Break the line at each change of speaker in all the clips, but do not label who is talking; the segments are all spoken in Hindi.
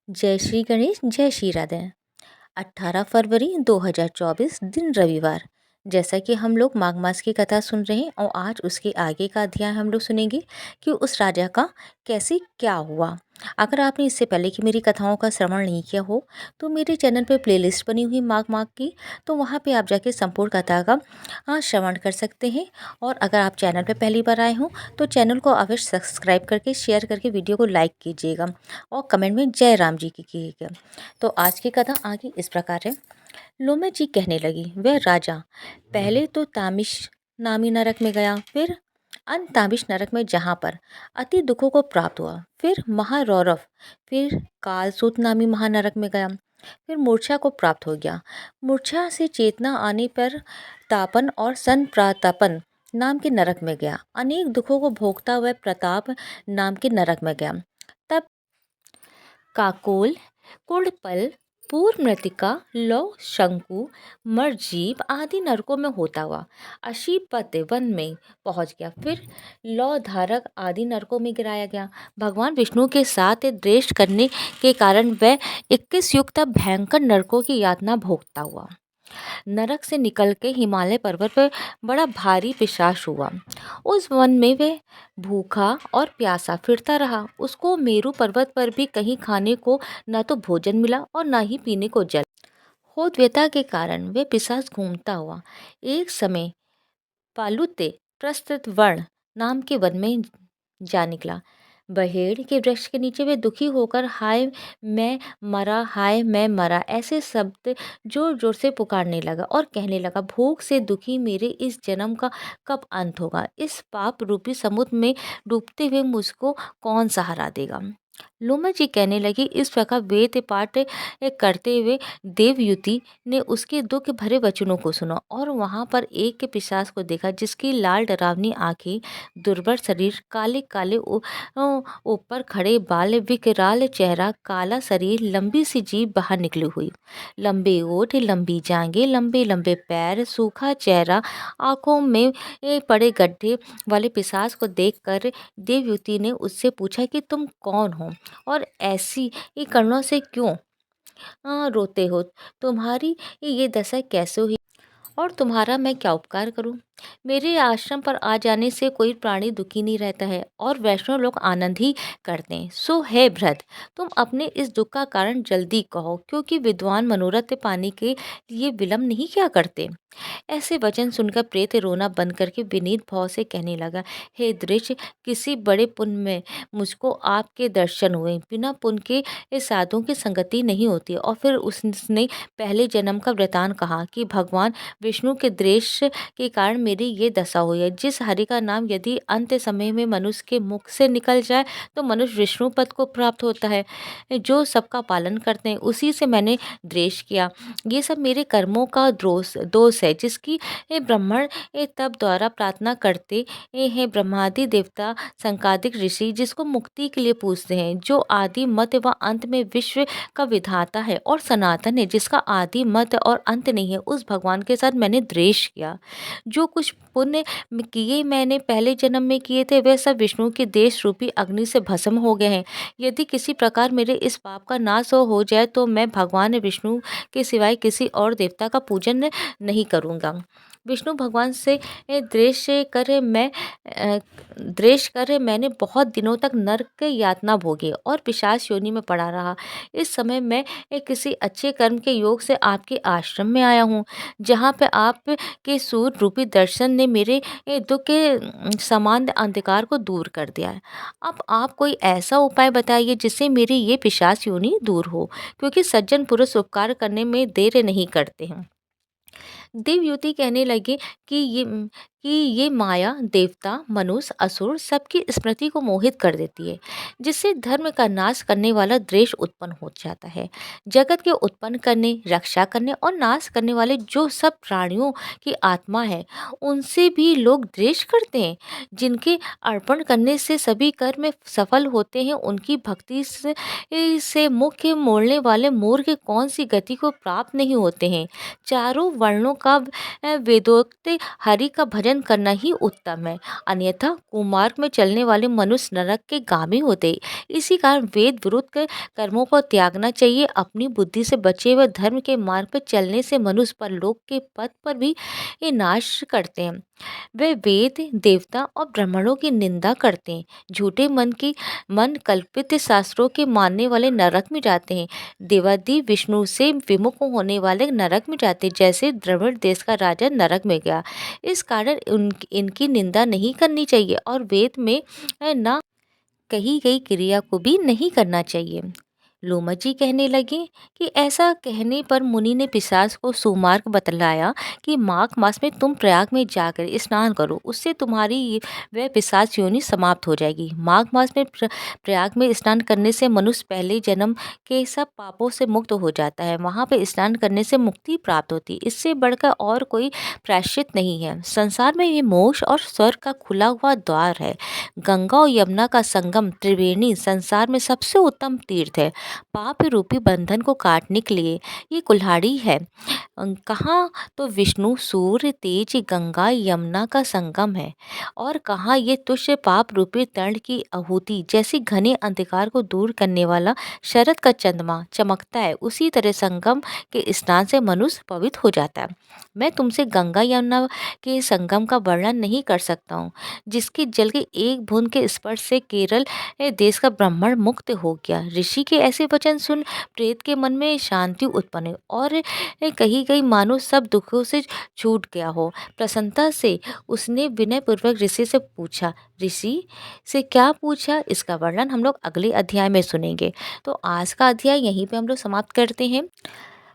जय श्री गणेश, जय श्री राधे। 18 फरवरी 2024 दिन रविवार। जैसा कि हम लोग माघ मास की कथा सुन रहे हैं और आज उसके आगे का अध्याय हम लोग सुनेंगे कि उस राजा का कैसे क्या हुआ। अगर आपने इससे पहले की मेरी कथाओं का श्रवण नहीं किया हो तो मेरे चैनल पे प्लेलिस्ट बनी हुई माघ माघ की, तो वहाँ पे आप जाके संपूर्ण कथा का श्रवण कर सकते हैं। और अगर आप चैनल पे पहली बार आए हों तो चैनल को अवश्य सब्सक्राइब करके शेयर करके वीडियो को लाइक कीजिएगा और कमेंट में जय राम जी की कीजिएगा। तो आज की कथा आगे इस प्रकार है। लोमे जी कहने लगी, वह राजा पहले तो तामिश नामी नरक में गया, फिर तामिश नरक में जहाँ पर अति दुखों को प्राप्त हुआ, फिर महारौरव, फिर कालसूत नामी महानरक में गया, फिर मूर्छा को प्राप्त हो गया। मूर्छा से चेतना आने पर तापन और सन प्रातापन नाम के नरक में गया। अनेक दुखों को भोगता हुआ प्रताप नाम के नरक में गया। तब काकोल, कुड़पल, पूर्व मृतिका, लौ, शंकु, मरजीव आदि नरकों में होता हुआ अशीपत वन में पहुंच गया। फिर लौ धारक आदि नरकों में गिराया गया। भगवान विष्णु के साथ द्वेष करने के कारण वह 21 युग तक भयंकर नरकों की यातना भोगता हुआ नरक से निकल के हिमालय पर्वत पर बड़ा भारी पिशाच हुआ। उस वन में वह भूखा और प्यासा फिरता रहा। उसको मेरु पर्वत पर भी कहीं खाने को न तो भोजन मिला और न ही पीने को जल। होद्यता के कारण वह पिशाच घूमता हुआ एक समय पालुते प्रस्तुत वर्ण नाम के वन में जा निकला। बहेड़ के वृक्ष के नीचे वे दुखी होकर हाय मैं मरा, हाय मैं मरा ऐसे शब्द जोर जोर से पुकारने लगा और कहने लगा, भूख से दुखी मेरे इस जन्म का कब अंत होगा। इस पाप रूपी समुद्र में डूबते हुए मुझको कौन सहारा देगा। लोमा जी कहने लगी, इस प्रकार वेद पाठ करते हुए देवयुति ने उसके दुख भरे वचनों को सुना और वहां पर एक के पिशाच को देखा जिसकी लाल डरावनी आंखें, दुर्बल शरीर, काले काले ऊपर खड़े बाल, विकराल चेहरा, काला शरीर, लंबी सी जीभ बाहर निकली हुई, लंबे ओठ, लंबी जांघें, लंबे लंबे पैर, सूखा चेहरा, आंखों में पड़े गड्ढे वाले पिशाच को देखकर देवयुति ने उससे पूछा कि तुम कौन हो और ऐसी करुणा से क्यों रोते हो। तुम्हारी ये दशा कैसे हुई और तुम्हारा मैं क्या उपकार करूं। मेरे आश्रम पर आ जाने से कोई प्राणी दुखी नहीं रहता है और वैष्णव लोग आनंद ही करते हैं। सो है भ्रत, तुम अपने इस दुख का कारण जल्दी कहो, क्योंकि विद्वान मनोरथ पाने के लिए विलम्ब नहीं क्या करते। ऐसे वचन सुनकर प्रेत रोना बंद करके विनीत भाव से कहने लगा, हे दृश्य, किसी बड़े पुण्य में मुझको आपके दर्शन हुए। बिना पुण्य के इस साधुओं की संगति नहीं होती। और फिर उसने पहले जन्म का वृतांत कहा कि भगवान विष्णु के द्वेष के कारण मेरी ये दशा हुई है। जिस हरि का नाम यदि अंत समय में मनुष्य के मुख से निकल जाए तो मनुष्य विष्णु पद को प्राप्त होता है, जो सबका पालन करते हैं, उसी से मैंने द्वेष किया। ये सब मेरे कर्मों का दोष है, जिसकी ब्राह्मण तप द्वारा प्रार्थना करते हैं। ब्रह्मादि देवता, संकादिक ऋषि जिसको मुक्ति के लिए पूछते हैं, जो आदि मत व अंत में विश्व का विधाता है और सनातन है, जिसका आदि मत और अंत नहीं है, उस भगवान के साथ मैंने द्वेष किया। जो कुछ पुण्य किए मैंने पहले जन्म में किए थे, वह सब विष्णु के देश रूपी अग्नि से भस्म हो गए हैं। यदि किसी प्रकार मेरे इस पाप का नाश हो जाए तो मैं भगवान विष्णु के सिवाय किसी और देवता का पूजन नहीं करूँगा। विष्णु भगवान से द्वेष कर मैंने बहुत दिनों तक नरक यातना भोगी और पिशाच योनि में पड़ा रहा। इस समय मैं किसी अच्छे कर्म के योग से आपके आश्रम में आया हूँ, जहाँ पे आप के सूर्य रूपी दर्शन ने मेरे दुख के समान अंधकार को दूर कर दिया है। अब आप कोई ऐसा उपाय बताइए जिससे मेरी ये पिशाच योनि दूर हो, क्योंकि सज्जन पुरुष उपकार करने में देर नहीं करते हैं। देवयुति कहने लगे कि ये माया देवता, मनुष्य, असुर सबकी स्मृति को मोहित कर देती है, जिससे धर्म का नाश करने वाला द्वेष उत्पन्न हो जाता है। जगत के उत्पन्न करने, रक्षा करने और नाश करने वाले जो सब प्राणियों की आत्मा है, उनसे भी लोग द्वेष करते हैं। जिनके अर्पण करने से सभी कर्म सफल होते हैं, उनकी भक्ति से मुख्य मोड़ने वाले मूर्ख कौन सी गति को प्राप्त नहीं होते हैं। चारों वर्णों का वेदोक्त हरि का भजन पालन करना ही उत्तम है, अन्यथा कुमार्ग में चलने वाले मनुष्य नरक के गामी होते। इसी कारण वेद विरुद्ध कर्मों को त्यागना चाहिए। अपनी बुद्धि से बचे हुए धर्म के मार्ग पर चलने से मनुष्य परलोक के पथ पर भी ये नाश करते हैं। वे वेद, देवता और ब्राह्मणों की निंदा करते हैं। झूठे मन कल्पित शास्त्रों के मानने वाले नरक में जाते हैं। देवादिदेव विष्णु से विमुख होने वाले नरक में जाते हैं, जैसे द्रविड़ देश का राजा नरक में गया। इस कारण इनकी निंदा नहीं करनी चाहिए और वेद में ना कही गई क्रिया को भी नहीं करना चाहिए। लोमस जी कहने लगे कि ऐसा कहने पर मुनि ने पिशाच को सुमार्ग बतलाया कि माघ मास में तुम प्रयाग में जाकर स्नान करो, उससे तुम्हारी वह पिशाच योनि समाप्त हो जाएगी। माघ मास में प्रयाग में स्नान करने से मनुष्य पहले जन्म के सब पापों से मुक्त हो जाता है। वहाँ पे स्नान करने से मुक्ति प्राप्त होती, इससे बढ़कर और कोई प्रायश्चित नहीं है। संसार में ये मोक्ष और स्वर्ग का खुला हुआ द्वार है। गंगा और यमुना का संगम त्रिवेणी संसार में सबसे उत्तम तीर्थ है। पाप रूपी बंधन को काटने के लिए ये कुल्हाड़ी है। कहाँ तो विष्णु, सूर्य, तेज, गंगा, यमुना का संगम है और कहाँ ये तुच्छ पाप रूपी तर्ण की आहुति जैसी घने अंधकार को दूर करने वाला शरद का चंद्रमा चमकता है। उसी तरह संगम के स्नान से मनुष्य पवित्र हो जाता है। मैं तुमसे गंगा यमुना के संगम का वर्णन नहीं कर सकता हूँ, जिसके जल के एक बूंद के स्पर्श से केरल देश का ब्राह्मण मुक्त हो गया। ऋषि के ऐसे वचन सुन प्रेत के मन में शांति उत्पन्न हुई और कही गई मानो सब दुखों से छूट गया हो। प्रसन्नता से उसने विनय पूर्वक ऋषि से पूछा। ऋषि से क्या पूछा, इसका वर्णन हम लोग अगले अध्याय में सुनेंगे। तो आज का अध्याय यहीं पे हम लोग समाप्त करते हैं।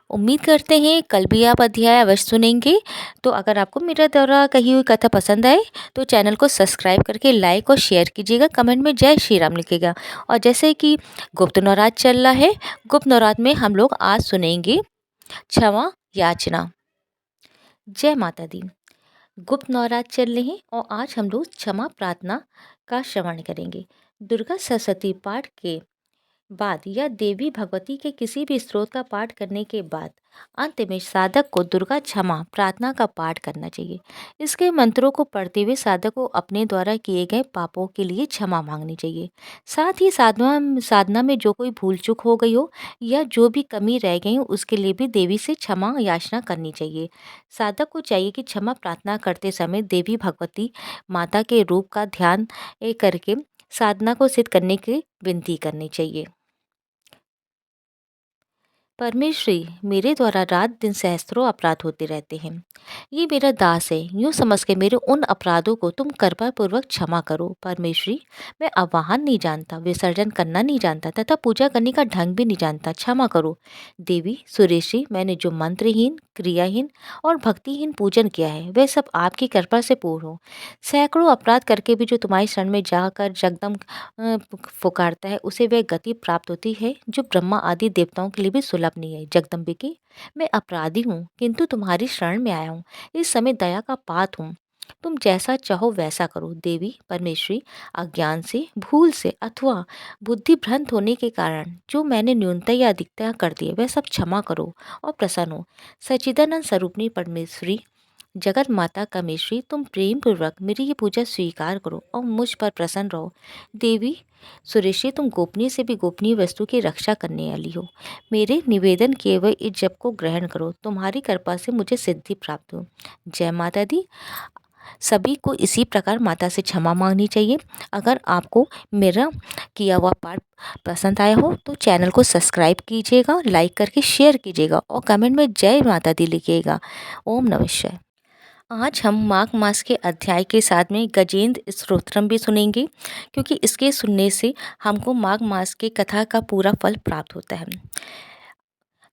उम्मीद करते हैं कल भी आप अध्याय अवश्य सुनेंगे। तो अगर आपको मेरा द्वारा कही हुई कथा पसंद आए तो चैनल को सब्सक्राइब करके लाइक और शेयर कीजिएगा। कमेंट में जय श्री राम लिखिएगा। और जैसे कि गुप्त नवरात्र चल रहा है, गुप्त नवरात्र में हम लोग आज सुनेंगे क्षमा याचना। जय माता दी। गुप्त नवरात्र चल रहे हैं और आज हम लोग क्षमा प्रार्थना का श्रवण करेंगे। दुर्गा सरस्वती पाठ के बाद या देवी भगवती के किसी भी स्त्रोत का पाठ करने के बाद अंत में साधक को दुर्गा क्षमा प्रार्थना का पाठ करना चाहिए। इसके मंत्रों को पढ़ते हुए साधक को अपने द्वारा किए गए पापों के लिए क्षमा मांगनी चाहिए। साथ ही साधना में जो कोई भूल चूक हो गई हो या जो भी कमी रह गई हो उसके लिए भी देवी से क्षमा याचना करनी चाहिए। साधक को चाहिए कि क्षमा प्रार्थना करते समय देवी भगवती माता के रूप का ध्यान करके साधना को सिद्ध करने की विनती करनी चाहिए। परमेश्वरी, मेरे द्वारा रात दिन सहस्त्रों अपराध होते रहते हैं। ये मेरा दास है, यूँ समझ के मेरे उन अपराधों को तुम कृपा पूर्वक क्षमा करो। परमेश्वरी, मैं आवाहन नहीं जानता, विसर्जन करना नहीं जानता तथा पूजा करने का ढंग भी नहीं जानता, क्षमा करो। देवी सुरेशी, मैंने जो मंत्रहीन, क्रियाहीन और भक्तिहीन पूजन किया है वह सब आपकी कृपा से पूर्ण हो। सैकड़ों अपराध करके भी जो तुम्हारी शरण में जाकर जगदम पुकारता है उसे वह गति प्राप्त होती है जो ब्रह्मा आदि देवताओं के लिए भी सुलभ नहीं है। जगदम्बिके, मैं अपराधी हूँ किंतु तुम्हारी शरण में आया हूँ। इस समय दया का पात्र हूँ, तुम जैसा चाहो वैसा करो। देवी परमेश्वरी, अज्ञान से, भूल से अथवा बुद्धि भ्रंत होने के कारण जो मैंने न्यूनता या अधिकता कर दी है वह सब क्षमा करो और प्रसन्न हो। सच्चिदानंद स्वरूपणी परमेश्वरी, जगत माता कामेश्वरी, तुम प्रेम पूर्वक मेरी ये पूजा स्वीकार करो और मुझ पर प्रसन्न रहो। देवी सुरेशी, तुम गोपनीय से भी गोपनीय वस्तु की रक्षा करने वाली हो। मेरे निवेदन किए हुए इस जप को ग्रहण करो, तुम्हारी कृपा से मुझे सिद्धि प्राप्त हो। जय माता दी। सभी को इसी प्रकार माता से क्षमा मांगनी चाहिए। अगर आपको मेरा किया हुआ पाठ पसंद आया हो तो चैनल को सब्सक्राइब कीजिएगा, लाइक करके शेयर कीजिएगा और कमेंट में जय माता दी लिखिएगा। ओम नमः शिवाय। आज हम माघ मास के अध्याय के साथ में गजेंद्र स्तोत्रम भी सुनेंगे, क्योंकि इसके सुनने से हमको माघ मास के कथा का पूरा फल प्राप्त होता है।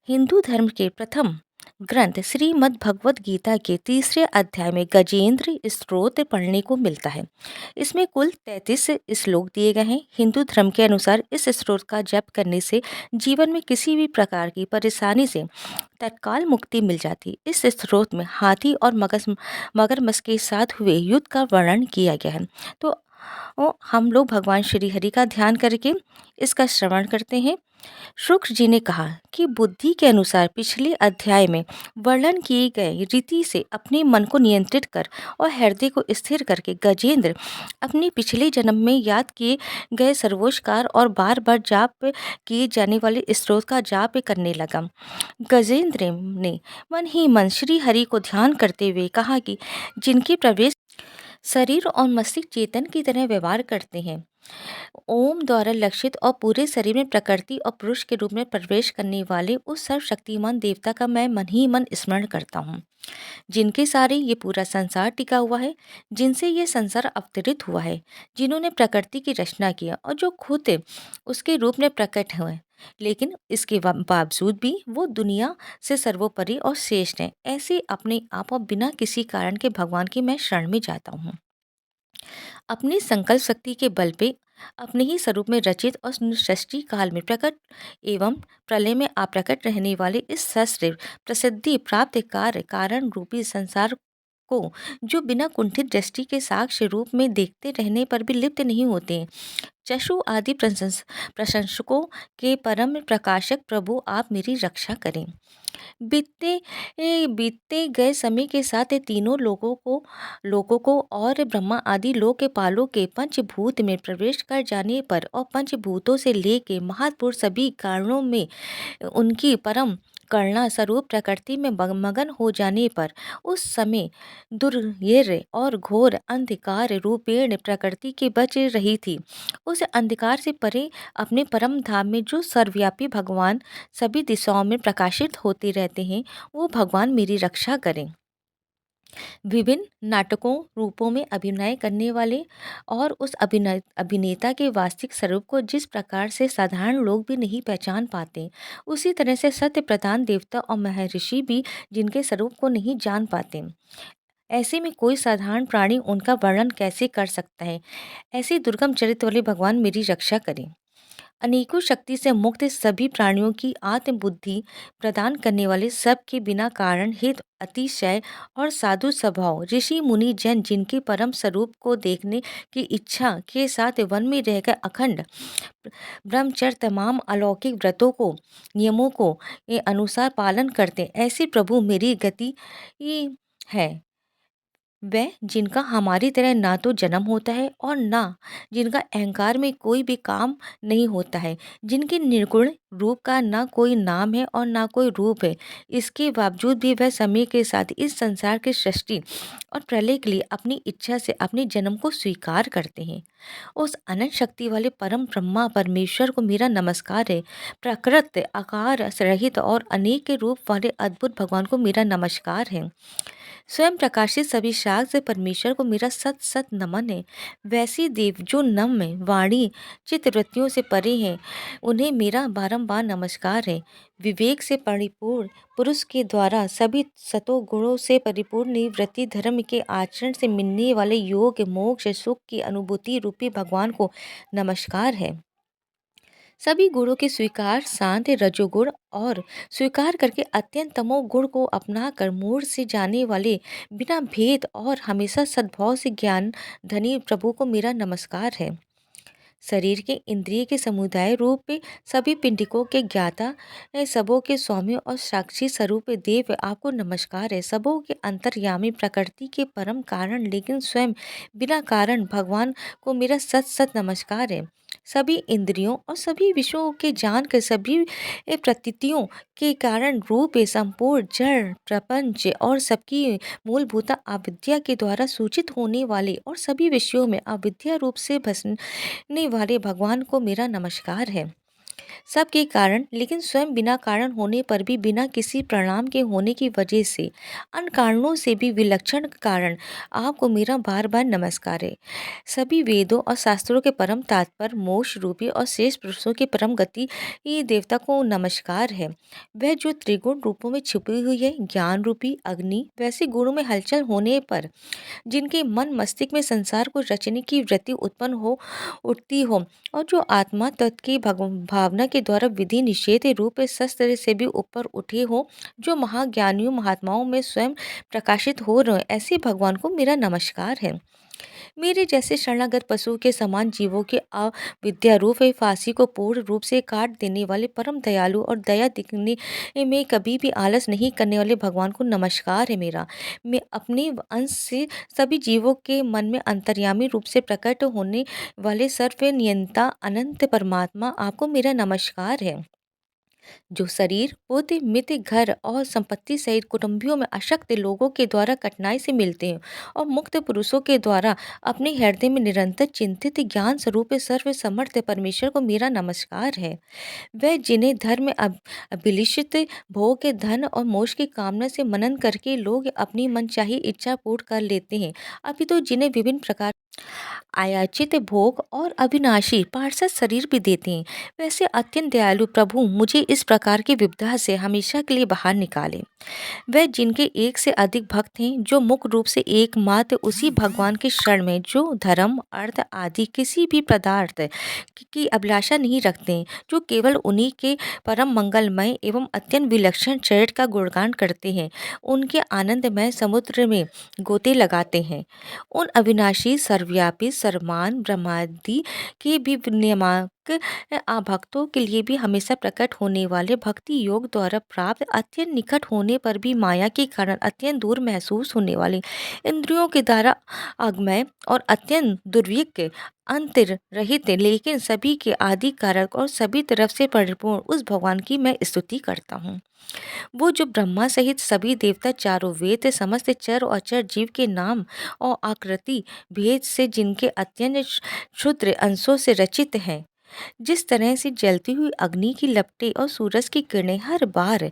हिंदू धर्म के प्रथम ग्रंथ श्रीमद् भगवद गीता के तीसरे अध्याय में गजेंद्र स्तोत्र पढ़ने को मिलता है। इसमें कुल 33 श्लोक दिए गए हैं। हिंदू धर्म के अनुसार इस स्तोत्र का जप करने से जीवन में किसी भी प्रकार की परेशानी से तत्काल मुक्ति मिल जाती। इस स्तोत्र में हाथी और मगरमच्छ के साथ हुए युद्ध का वर्णन किया गया है। तो हम लोग भगवान श्री हरि का ध्यान करके इसका श्रवण करते हैं। शुक्र जी ने कहा कि बुद्धि के अनुसार पिछले अध्याय में वर्णन किए गए रीति से अपने मन को नियंत्रित कर और हृदय को स्थिर करके गजेंद्र अपने पिछले जन्म में याद किए गए सर्वोच्चकार और बार बार जाप किए जाने वाले स्त्रोत का जाप करने लगा। गजेंद्र ने मन ही मन श्री हरि को ध्यान करते हुए कहा कि जिनके प्रवेश शरीर और मस्तिष्क चेतन की तरह व्यवहार करते हैं, ओम द्वारा लक्षित और पूरे शरीर में प्रकृति और पुरुष के रूप में प्रवेश करने वाले उस सर्वशक्तिमान देवता का मैं मन ही मन स्मरण करता हूँ, जिनके सारे ये पूरा संसार टिका हुआ है, जिनसे ये संसार अवतरित हुआ है, जिन्होंने प्रकृति की रचना किया और जो खुद उसके रूप में प्रकट हुए, लेकिन इसके बावजूद भी वो दुनिया से सर्वोपरि और श्रेष्ठ है। ऐसे अपने आप और बिना किसी कारण के भगवान की मैं शरण में जाता हूँ। अपनी संकल्प शक्ति के बल पे अपने ही स्वरूप में रचित और सृष्टि काल में प्रकट एवं प्रलय में अप्रकट रहने वाले इस सश्रेष्ठ प्रसिद्धि प्राप्त कार्य कारण रूपी संसार को जो बिना कुंठित दृष्टि के साक्ष्य रूप में देखते रहने पर भी लिप्त नहीं होते, चक्षु आदि प्रशंसकों के परम प्रकाशक प्रभु आप मेरी रक्षा करें। बीतते गए समय के साथ ये तीनों लोगों को और ब्रह्मा आदि लोक के पालों के पंचभूत में प्रवेश कर जाने पर और पंचभूतों से लेके महापुरुष सभी कारणों में उनकी परम करुणा स्वरूप प्रकृति में मगन हो जाने पर उस समय दुर्येर और घोर अंधकार रूपेण प्रकृति के बच रही थी, उस अंधकार से परे अपने परम धाम में जो सर्वव्यापी भगवान सभी दिशाओं में प्रकाशित होते रहते हैं, वो भगवान मेरी रक्षा करें। विभिन्न नाटकों रूपों में अभिनय करने वाले और उस अभिनेता के वास्तविक स्वरूप को जिस प्रकार से साधारण लोग भी नहीं पहचान पाते, उसी तरह से सत्य प्रधान देवता और महर्षि भी जिनके स्वरूप को नहीं जान पाते, ऐसे में कोई साधारण प्राणी उनका वर्णन कैसे कर सकता है। ऐसे दुर्गम चरित्र वाले भगवान मेरी रक्षा करें। अनेकों शक्ति से मुक्त सभी प्राणियों की आत्म बुद्धि प्रदान करने वाले सब के बिना कारण हित अतिशय और साधु स्वभाव ऋषि मुनि जन जिनके परम स्वरूप को देखने की इच्छा के साथ वन में रहकर अखंड ब्रह्मचर्य तमाम अलौकिक व्रतों को नियमों को के अनुसार पालन करते, ऐसे प्रभु मेरी गति है वह जिनका हमारी तरह ना तो जन्म होता है और ना जिनका अहंकार में कोई भी काम नहीं होता है, जिनके निर्गुण रूप का ना कोई नाम है और ना कोई रूप है, इसके बावजूद भी वह समय के साथ इस संसार की सृष्टि और प्रलय के लिए अपनी इच्छा से अपने जन्म को स्वीकार करते हैं। उस अनंत शक्ति वाले परम ब्रह्मा परमेश्वर को मेरा नमस्कार है। प्रकृत आकार रहित और अनेक के रूप वाले अद्भुत भगवान को मेरा नमस्कार है। स्वयं प्रकाशित सभी शाख से परमेश्वर को मेरा सत सत नमन है। वैसी देव जो नम्य वाणी चित्तवृत्तियों से परे हैं, उन्हें मेरा बारंबार नमस्कार है। विवेक से परिपूर्ण पुरुष के द्वारा सभी सतो गुणों से परिपूर्ण निवृत्ति धर्म के आचरण से मिलने वाले योग मोक्ष सुख की अनुभूति रूपी भगवान को नमस्कार है। सभी गुणों के स्वीकार शांत रजोगुण और स्वीकार करके अत्यंत तमोगुण को अपना कर मूढ़ से जाने वाले बिना भेद और हमेशा सद्भाव से ज्ञान धनी प्रभु को मेरा नमस्कार है। शरीर के इंद्रिय के समुदाय रूप में सभी पिंडिकों के ज्ञाता सबों के स्वामी और साक्षी स्वरूप देव आपको नमस्कार है। सबों के अंतर्यामी प्रकृति के परम कारण लेकिन स्वयं बिना कारण भगवान को मेरा सत सत नमस्कार है। सभी इंद्रियों और सभी विषयों के जान कर सभी प्रतीतियों के कारण रूप संपूर्ण जड़ प्रपंच और सबकी मूलभूत अविद्या के द्वारा सूचित होने वाले और सभी विषयों में अविद्या रूप से भसने वाले भगवान को मेरा नमस्कार है। सबके कारण लेकिन स्वयं बिना कारण होने पर भी बिना किसी परिणाम के होने की वजह से अन्य कारणों से भी विलक्षण कारण आपको मेरा बार बार नमस्कार है। सभी वेदों और शास्त्रों के परम तात्पर्य मोक्ष रूपी और शेष पुरुषों की परम गति ये देवता को नमस्कार है। वह जो त्रिगुण रूपों में छुपी हुई है, ज्ञान रूपी अग्नि वैसे गुणों में हलचल होने पर जिनके मन मस्तिष्क में संसार को रचने की वृत्ति उत्पन्न हो उठती हो और जो आत्मा तत्व की भावना के द्वारा विधि निषेध रूप शस्त्र से भी ऊपर उठे हो, जो महाज्ञानियों महात्माओं में स्वयं प्रकाशित हो रहे, ऐसे भगवान को मेरा नमस्कार है। मेरे जैसे शरणागत पशु के समान जीवों के अविद्या रूप है फांसी को पूर्ण रूप से काट देने वाले परम दयालु और दया दिखने में कभी भी आलस नहीं करने वाले भगवान को नमस्कार है मेरा। मैं अपने अंश से सभी जीवों के मन में अंतर्यामी रूप से प्रकट होने वाले सर्व नियंता अनंत परमात्मा आपको मेरा नमस्कार है, जो शरीर पोते मित्र घर और संपत्ति सहित कुटुंबियों में अशक्त लोगों के द्वारा कठिनाई से मिलते हैं और मुक्त पुरुषों के द्वारा अपने हृदय में निरंतर चिंतित ज्ञान स्वरूप सर्व समर्थ परमेश्वर को मेरा नमस्कार है। वह जिन्हें धर्म में अभिलिषित भोग के धन और मोक्ष की कामना से मनन करके लोग अपनी मनचाही इच्छा पूर्ण कर लेते हैं, अभी तो जिन्हें विभिन्न प्रकार अयाचित भोग और अविनाशी पार्षद शरीर भी देते हैं, वैसे अत्यंत दयालु प्रभु मुझे इस प्रकार की विपदा से हमेशा के लिए बाहर निकाले। वह जिनके एक से अधिक भक्त हैं, जो मुख्य रूप से एकमात्र उसी भगवान की शरण में, जो धर्म अर्थ आदि किसी भी पदार्थ की अभिलाषा नहीं रखते हैं, जो केवल उन्हीं के परम मंगलमय एवं अत्यंत विलक्षण चरित्र का गुणगान करते हैं, उनके आनंदमय समुद्र में गोते लगाते हैं। उन अविनाशी सर्वव्यापी सर्वमान ब्रह्मादि के भी नियामक भक्तों के लिए भी हमेशा प्रकट होने वाले भक्ति योग द्वारा प्राप्त अत्यंत निकट होने पर भी माया के कारण अत्यंत दूर महसूस होने वाले इंद्रियों के द्वारा अगमय और अत्यंत दुर्विक अंतर रहित लेकिन सभी के आदि कारक और सभी तरफ से परिपूर्ण उस भगवान की मैं स्तुति करता हूँ। वो जो ब्रह्मा सहित सभी देवता चारों वेद समस्त चर और अचर जीव के नाम और आकृति भेद से जिनके अत्यंत क्षुद्र अंशों से रचित हैं, जिस तरह से जलती हुई अग्नि की लपटें और सूरज की किरणें हर बार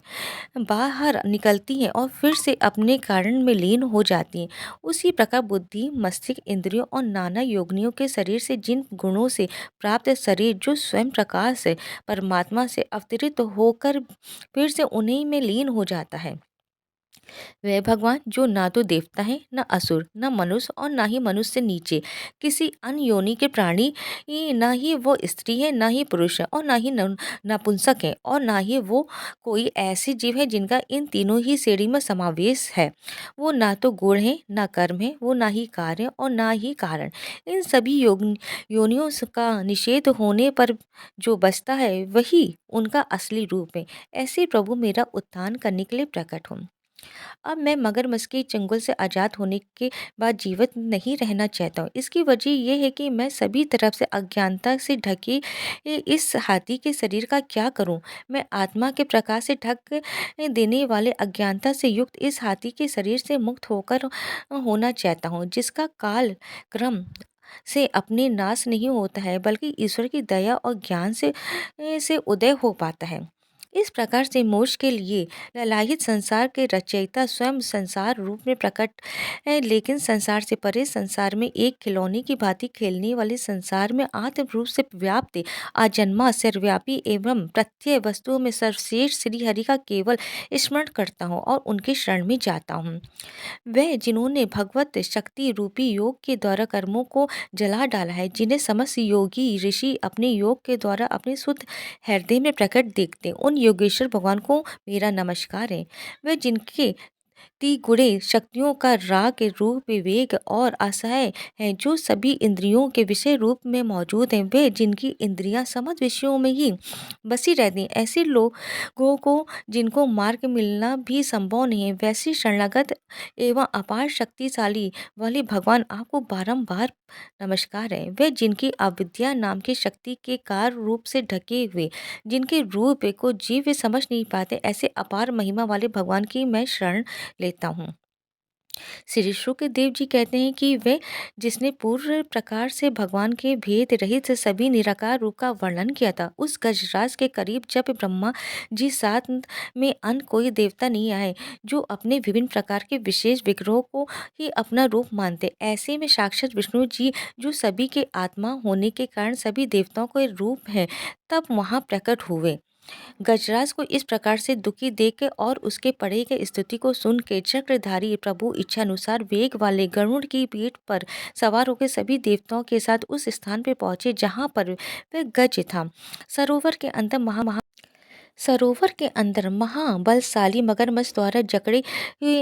बाहर निकलती हैं और फिर से अपने कारण में लीन हो जाती हैं, उसी प्रकार बुद्धि मस्तिष्क इंद्रियों और नाना योगिनियों के शरीर से जिन गुणों से प्राप्त शरीर जो स्वयं प्रकाश से परमात्मा से अवतरित होकर फिर से उन्हीं में लीन हो जाता है, वह भगवान जो ना तो देवता है न असुर न मनुष्य और ना ही मनुष्य से नीचे किसी अन्य योनि के प्राणी, ना ही वो स्त्री है ना ही पुरुष है और ना ही नपुंसक है और ना ही वो कोई ऐसे जीव है जिनका इन तीनों ही श्रेणी में समावेश है। वो ना तो गुण है ना कर्म है, वो ना ही कार्य और ना ही कारण, इन सभी योनियों का निषेध होने पर जो बचता है वही उनका असली रूप है। ऐसे प्रभु मेरा उत्थान करने के लिए प्रकट हो। अब मैं मगरमच्छ के चंगुल से आज़ाद होने के बाद जीवित नहीं रहना चाहता हूँ। इसकी वजह ये है कि मैं सभी तरफ से अज्ञानता से ढके इस हाथी के शरीर का क्या करूँ। मैं आत्मा के प्रकाश से ढक देने वाले अज्ञानता से युक्त इस हाथी के शरीर से मुक्त होकर होना चाहता हूँ, जिसका काल क्रम से अपने नाश नहीं होता है बल्कि ईश्वर की दया और ज्ञान से उदय हो पाता है। इस प्रकार से मोक्ष के लिए ललाहित संसार के रचयिता स्वयं संसार रूप में प्रकट है, लेकिन संसार से परे संसार में एक खिलौने की भांति खेलने वाले संसार में आत्म रूप से व्याप्त आजन्मा सर्वव्यापी एवं प्रत्यय वस्तुओं में सर्वश्रेष्ठ श्री हरि का केवल स्मरण करता हूँ और उनके शरण में जाता हूँ। वह जिन्होंने भगवत शक्ति रूपी योग के द्वारा कर्मों को जला डाला है, जिन्हें समस्त योगी ऋषि अपने योग के द्वारा अपने शुद्ध हृदय में प्रकट देखते हैं, उन योगेश्वर भगवान को मेरा नमस्कार है। वह जिनके तिगुणे शक्तियों का राग रूप विवेक और असहाय है, जो सभी इंद्रियों के विषय रूप में मौजूद हैं, वे जिनकी इंद्रियां समस्त विषयों में ही बसी रहती हैं, ऐसे लोगों को जिनको मार्ग मिलना भी संभव नहीं है, वैसे शरणागत एवं अपार शक्तिशाली वाले भगवान आपको बारंबार नमस्कार है। वे जिनकी अविद्या नाम की शक्ति के कार्य रूप से ढके हुए, जिनके रूप को जीव समझ नहीं पाते, ऐसे अपार महिमा वाले भगवान की मैं शरण लेता हूँ। श्री शुक्रदेव जी कहते हैं कि वे जिसने पूर्ण प्रकार से भगवान के भेद रहित सभी निराकार रूप का वर्णन किया था, उस गजराज के करीब जब ब्रह्मा जी साथ में अन्य कोई देवता नहीं आए जो अपने विभिन्न प्रकार के विशेष विग्रहों को ही अपना रूप मानते, ऐसे में साक्षात विष्णु जी जो सभी के आत्मा होने के कारण सभी देवताओं के रूप हैं, तब वहाँ प्रकट हुए। गजराज को इस प्रकार से दुखी देख और उसके पड़े के स्तुति को सुन के चक्रधारी प्रभु इच्छानुसार वेग वाले गरुड़ की पीठ पर सवार होकर सभी देवताओं के साथ उस स्थान पर पहुंचे जहां पर वह गज था। सरोवर के अंदर महाबलशाली मगरमच्छ द्वारा जकड़े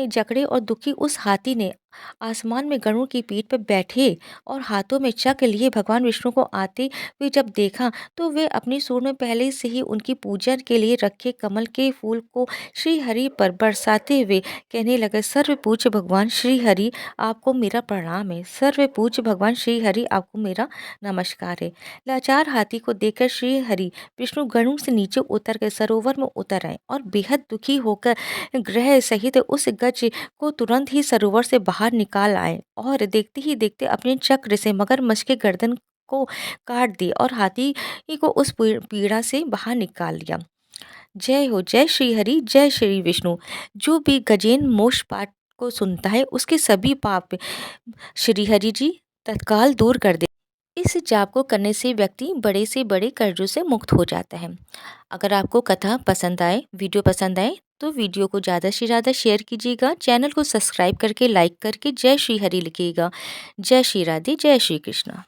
जकड़े और दुखी उस हाथी ने आसमान में गरुड़ की पीठ पर बैठे और हाथों में चक्र लिए भगवान विष्णु को आते हुए जब देखा, तो वे अपनी सूंड में पहले से ही उनकी पूजा के लिए रखे कमल के फूल को श्री हरि पर बरसाते हुए कहने लगे, सर्व पूज्य भगवान श्री हरि, आपको मेरा प्रणाम है। सर्व पूज्य भगवान श्री हरि, आपको मेरा नमस्कार है। लाचार हाथी को देखकर श्री हरि विष्णु गरुड़ से नीचे उतर कर सरोवर में उतर आए और बेहद दुखी होकर ग्रह सहित उस गज को तुरंत ही सरोवर से बाहर निकाल आए और देखते ही देखते अपने चक्र से मगरमच्छ के गर्दन को काट दिया और हाथी को उस पीड़ा से बाहर निकाल लिया। जय हो, जय श्री हरि, जय श्री विष्णु। जो भी गजेंद्र मोक्ष पाठ को सुनता है उसके सभी पाप श्री हरि जी तत्काल दूर कर दे। इस जाप को करने से व्यक्ति बड़े से बड़े कर्जों से मुक्त हो जाता है। अगर आपको कथा पसंद आए, वीडियो पसंद आए, तो वीडियो को ज़्यादा से ज़्यादा शेयर कीजिएगा। चैनल को सब्सक्राइब करके लाइक करके जय श्री हरि लिखिएगा। जय श्री राधे, जय श्री कृष्ण।